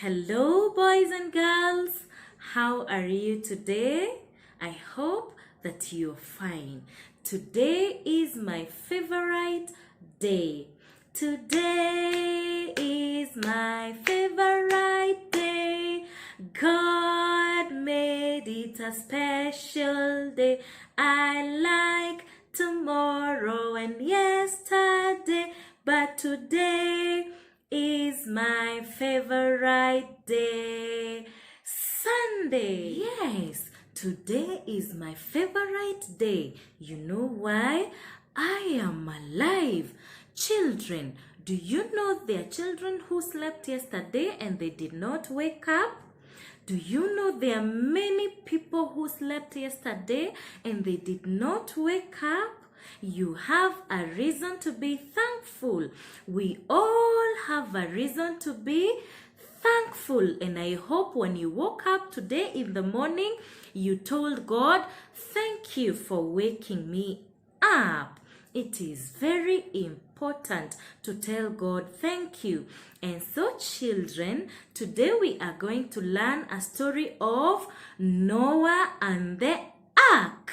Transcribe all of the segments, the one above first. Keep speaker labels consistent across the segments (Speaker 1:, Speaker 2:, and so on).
Speaker 1: Hello, boys and girls. How are you today? I hope that you're fine. Today is my favorite day. Today is my favorite day. God made it a special day. I like tomorrow and yesterday, but today is my favorite day. Sunday. Yes, today is my favorite day. You know why? I am alive. Children, do you know there are children who slept yesterday and they did not wake up? Do you know there are many people who slept yesterday and they did not wake up? You have a reason to be thankful. We all have a reason to be thankful. And I hope when you woke up today in the morning, you told God, thank you for waking me up. It is very important to tell God thank you. And so children, today we are going to learn a story of Noah and the ark.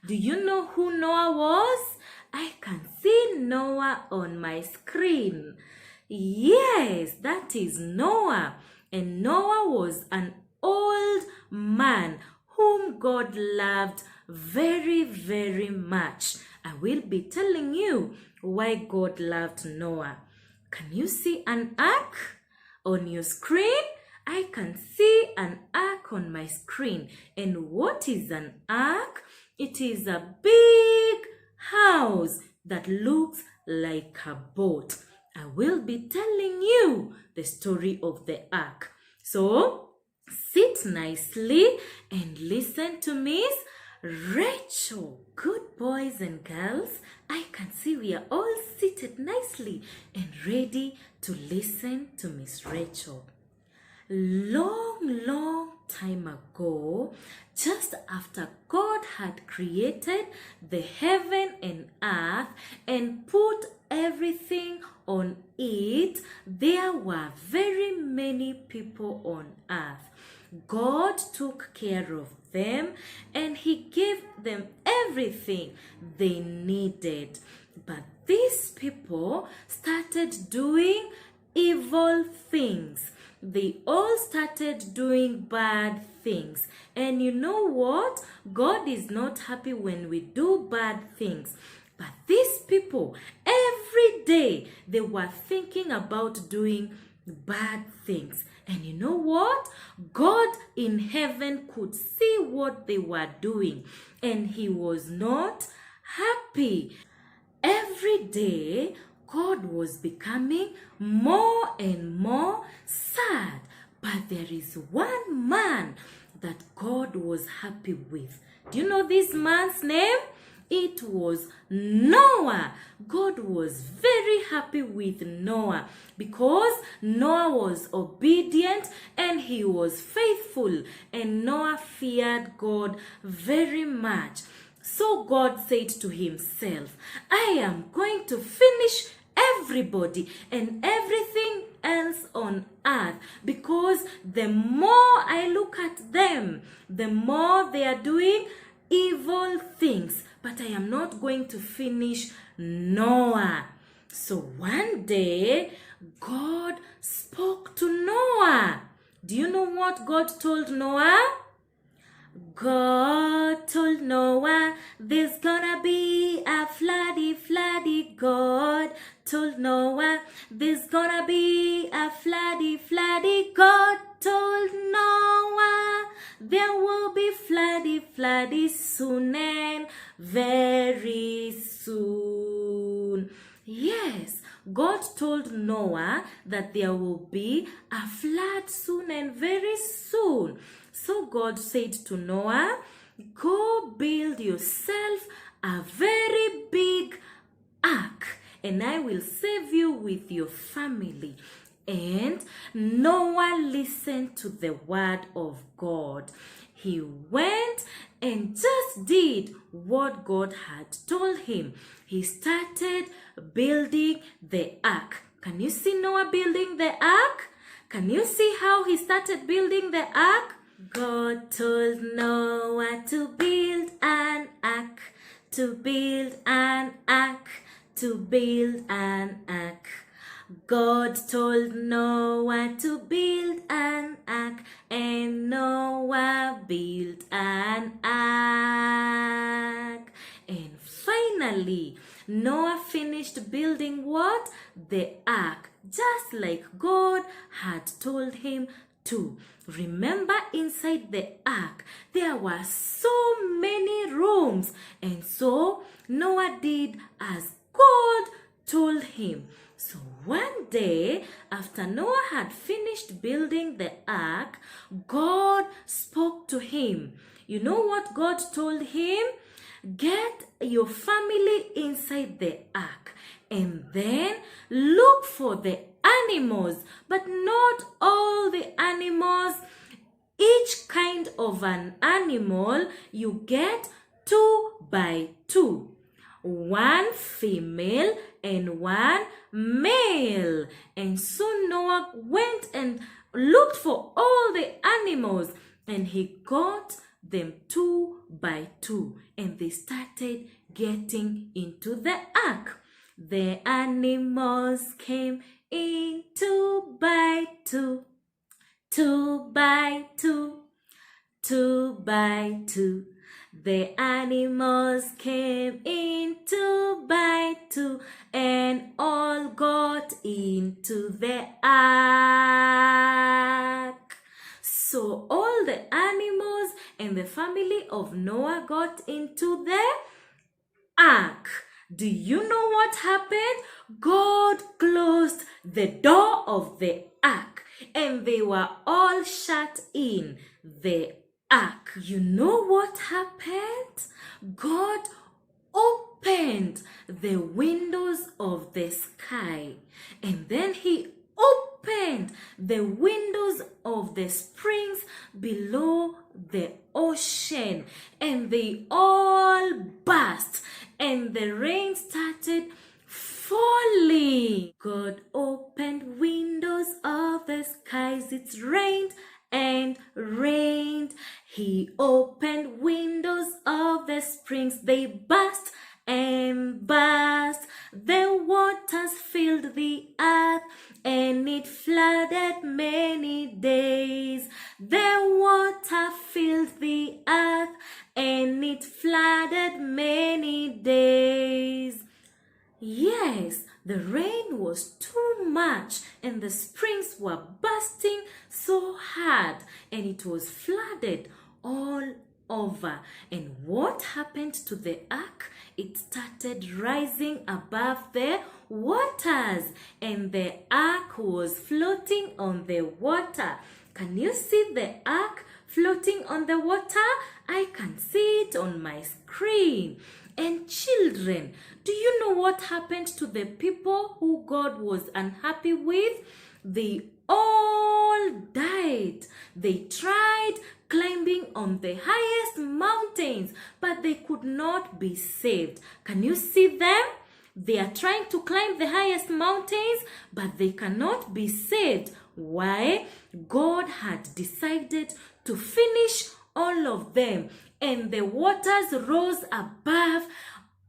Speaker 1: Do you know who Noah was? I can see Noah on my screen. Yes, that is Noah. And Noah was an old man whom God loved very, very much. I will be telling you why God loved Noah. Can you see an ark on your screen? I can see an ark on my screen. And what is an ark? It is a big house that looks like a boat. I will be telling you the story of the ark. So, sit nicely and listen to Miss Rachel. Good boys and girls, I can see we are all seated nicely and ready to listen to Miss Rachel. Long time ago, just after God had created the heaven and earth and put everything on it, there were very many people on earth. God took care of them and He gave them everything they needed. But these people started doing evil things. They all started doing bad things. And you know what? God is not happy when we do bad things. But these people, every day, they were thinking about doing bad things. And you know what? God in heaven could see what they were doing. And He was not happy. Every day, God was becoming more and more sad. But there is one man that God was happy with. Do you know this man's name? It was Noah. God was very happy with Noah because Noah was obedient and he was faithful. And Noah feared God very much. So God said to himself, I am going to finish everybody and everything else on earth, because the more I look at them, the more they are doing evil things. But I am not going to finish Noah. So one day, God spoke to Noah. Do you know what God told Noah? God told Noah, there's gonna be a floody. God told Noah, there's gonna be a floody. God told Noah, there will be floody soon and very soon. Yes, God told Noah that there will be a flood soon and very soon. So God said to Noah, go build yourself a very big ark, and I will save you with your family. And Noah listened to the word of God. He went and just did what God had told him. He started building the ark. Can you see Noah building the ark? Can you see how he started building the ark? God told Noah to build an ark, to build an ark, to build an ark. God told Noah to build an ark, and Noah built an ark. And finally, Noah finished building what? The ark, just like God had told him to. Remember, inside the ark, there were so many rooms, and so Noah did as God told him. So one day, after Noah had finished building the ark, God spoke to him. You know what God told him? Get your family inside the ark, and then look for the animals, but not all the animals. Each kind of an animal you get 2 by 2. 1 female and 1 male. And so Noah went and looked for all the animals, and he got them 2 by 2, and they started getting into the ark. The animals came in 2 by 2, 2 by 2, 2 by 2. The animals came in 2 by 2, and all got into the ark. So all the animals and the family of Noah got into the ark. Do you know what happened? God closed the door of the ark, and they were all shut in the ark. You know what happened? God opened the windows of the sky, and then he opened the windows of the springs below the ocean, and they all burst, and the rain started falling. God opened windows of the skies, it rained and rained. He opened windows of the springs, they burst and burst. The waters filled the earth, and it flooded many days. The water filled the earth, and it flooded many days. Yes, the rain was too much, and the springs were bursting so hard, and it was flooded all over. And what happened to the ark? It started rising above the waters, and the ark was floating on the water. Can you see the ark floating on the water? I can see it on my screen. And children, do you know what happened to the people who God was unhappy with? They all died. They tried climbing on the highest mountains, but they could not be saved. Can you see them? They are trying to climb the highest mountains, but they cannot be saved. Why? God had decided to finish all of them, and the waters rose above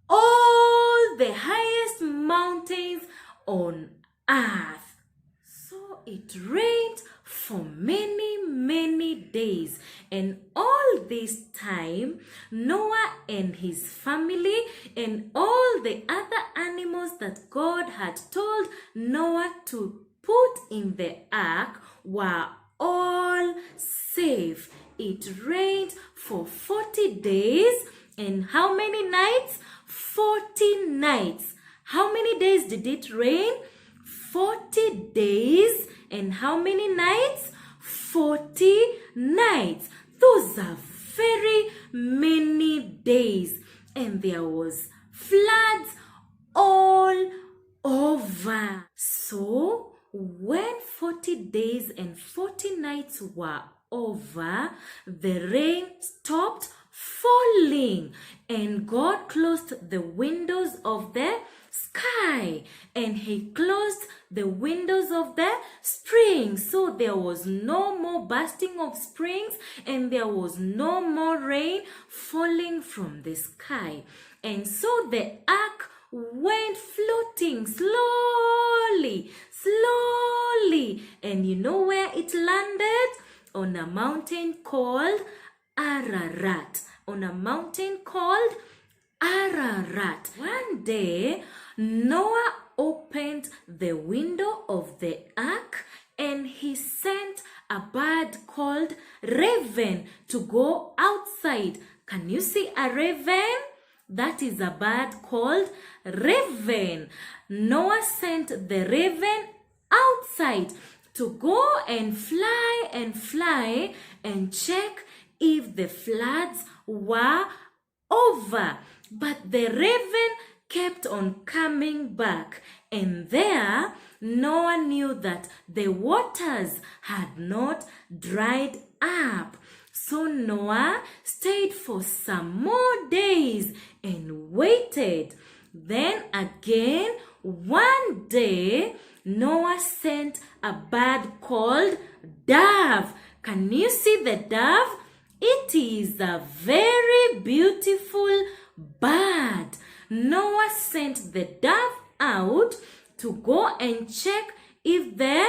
Speaker 1: all the highest mountains on earth. So it rained for many days, and all this time Noah and his family and all the other animals that God had told Noah to put in the ark were all safe. It rained for 40 days, and how many nights? 40 nights. How many days did it rain? 40 days. And how many nights? 40 nights. Those are very many days. And there was floods all over. So when 40 days and 40 nights were over, the rain stopped falling. And God closed the windows of the sky, and he closed the windows of the springs, so there was no more bursting of springs, and there was no more rain falling from the sky. And so the ark went floating slowly, and you know where it landed? On a mountain called Ararat. One day, Noah opened the window of the ark, and he sent a bird called raven to go outside. Can you see a raven? That is a bird called raven. Noah sent the raven outside to go and fly and check if the floods were over. But the raven kept on coming back, and there Noah knew that the waters had not dried up. So Noah stayed for some more days and waited. Then again, one day, Noah sent a bird called dove. Can you see the dove? It is a very beautiful bird. Noah sent the dove out to go and check if the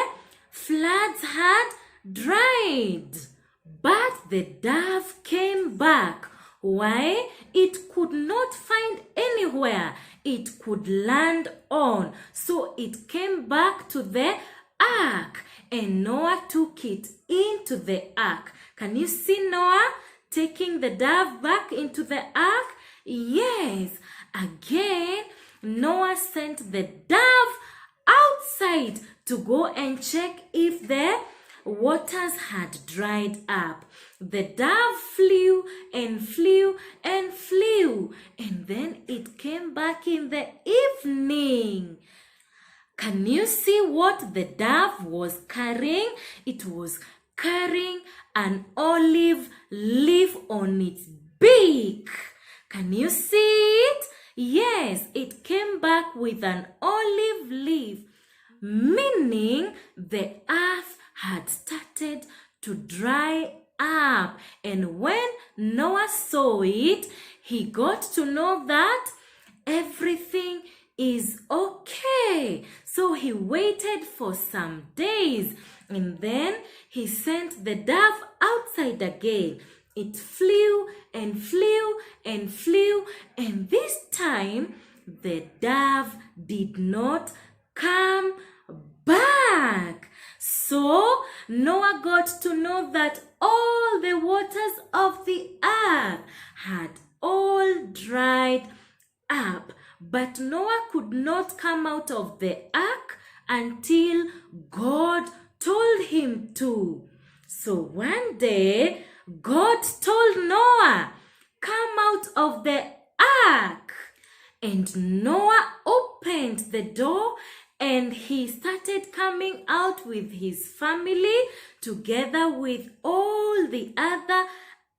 Speaker 1: floods had dried. But the dove came back. Why? It could not find anywhere it could land on. So it came back to the ark, and Noah took it into the ark. Can you see Noah taking the dove back into the ark? Yes. Again, Noah sent the dove outside to go and check if the waters had dried up. The dove flew and flew and flew, and then it came back in the evening. Can you see what the dove was carrying? It was carrying an olive leaf on its beak. Can you see it? Yes, it came back with an olive leaf, meaning the earth had started to dry up. And when Noah saw it, he got to know that everything is okay. So he waited for some days, and then he sent the dove outside again. It flew and flew and flew, and this time the dove did not come back. So Noah got to know that all the waters of the earth had all dried up. But Noah could not come out of the ark until God told him to. So one day, God told Noah, "Come out of the ark." And Noah opened the door, and he started coming out with his family together with all the other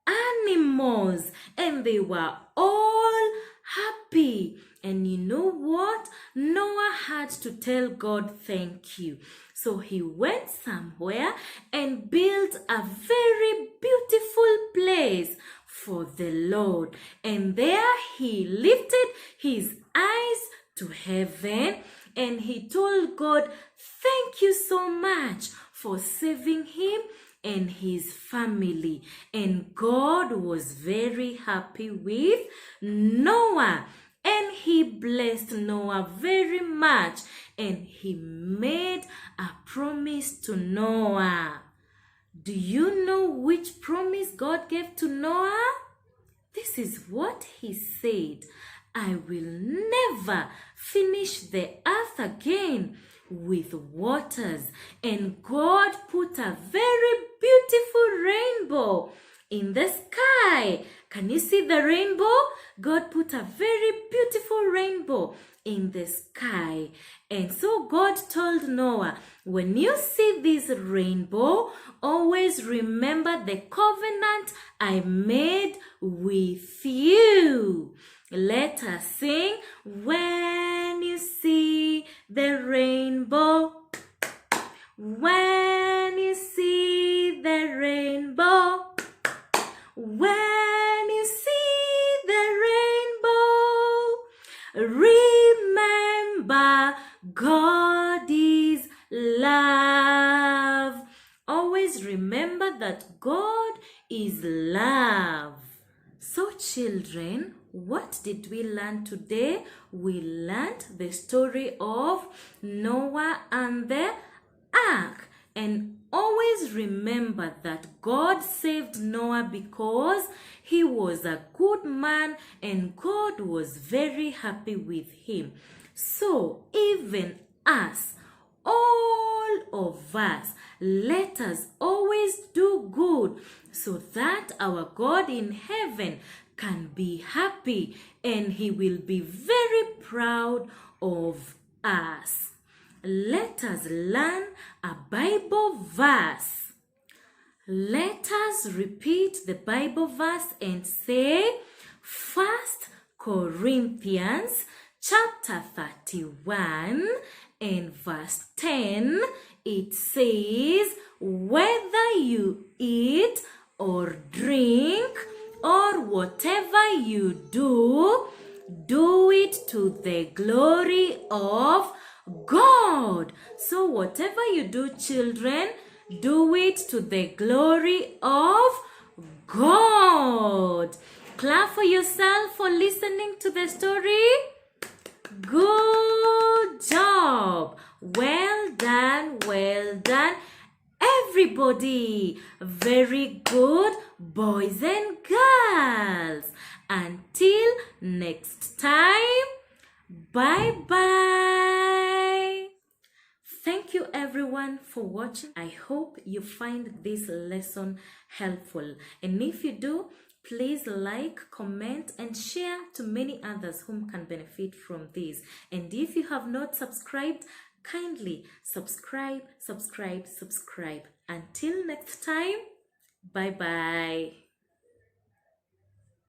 Speaker 1: animals, and they were all happy. And you know what? Noah had to tell God thank you. So he went somewhere and built a very beautiful place for the Lord. And there he lifted his eyes to heaven, and he told God, "Thank you so much for saving him and his family." And God was very happy with Noah, and he blessed Noah very much, and he made a promise to Noah. Do you know which promise God gave to Noah? This is what he said: "I will never finish the earth again with waters." And God put a very beautiful rainbow in the sky, Can you see the rainbow? God put a very beautiful rainbow in the sky. And so God told Noah, when you see this rainbow, always remember the covenant I made with you. Let us sing, when you see the rainbow. When you see the rainbow. When you see the rainbow, remember God is love. Always remember that God is love. So children, what did we learn today? We learned the story of Noah and the ark. And always remember that God saved Noah because he was a good man and God was very happy with him. So even us, all of us, let us always do good so that our God in heaven can be happy and he will be very proud of us. Let us learn a Bible verse. Let us repeat the Bible verse and say, 1 Corinthians chapter 31 and verse 10, it says, whether you eat or drink or whatever you do, do it to the glory of God. So whatever you do, children, do it to the glory of God. Clap for yourself for listening to the story. Good job. Well done, everybody. Very good, boys and girls. Until next time, bye-bye. Thank you everyone for watching. I hope you find this lesson helpful. And if you do, please like, comment, and share to many others whom can benefit from this. And if you have not subscribed, kindly subscribe. Until next time, bye-bye.